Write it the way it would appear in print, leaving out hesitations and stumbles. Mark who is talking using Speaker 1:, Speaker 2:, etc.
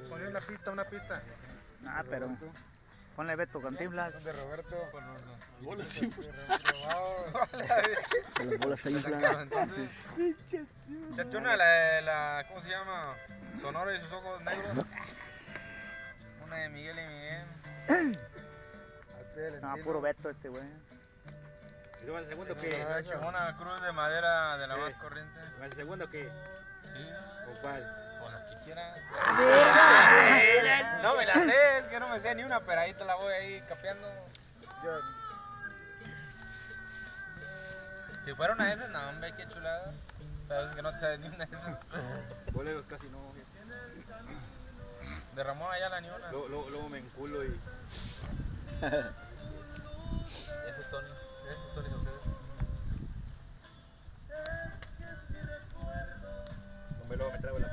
Speaker 1: Ponle una pista, una pista.
Speaker 2: Ah, pero ponle Beto Cantinflas.
Speaker 1: De Roberto.
Speaker 3: Bolas sí.
Speaker 2: Las bolas están infladas.
Speaker 1: Entonces, échate una ¿cómo se llama? Sonora y sus ojos negros. Una de Miguel y Miguel.
Speaker 2: No, puro Beto este güey.
Speaker 3: ¿Y luego el segundo qué?
Speaker 1: Una cruz de madera de la más corriente.
Speaker 3: ¿El segundo qué?
Speaker 1: Sí,
Speaker 3: ¿O cuál?
Speaker 1: o la que quieras. No me la sé, es que no me sé ni una, pero ahí te la voy ahí capeando. Si fuera una de esas, no, hombre, qué chulada. Pero es que no te sabes ni una de esas.
Speaker 3: Boleros casi no.
Speaker 1: De Ramón Ayala ni una.
Speaker 3: Luego me enculo y...
Speaker 1: Ese es Tony. Ese es Tony Saucedo.
Speaker 3: Luego me trago la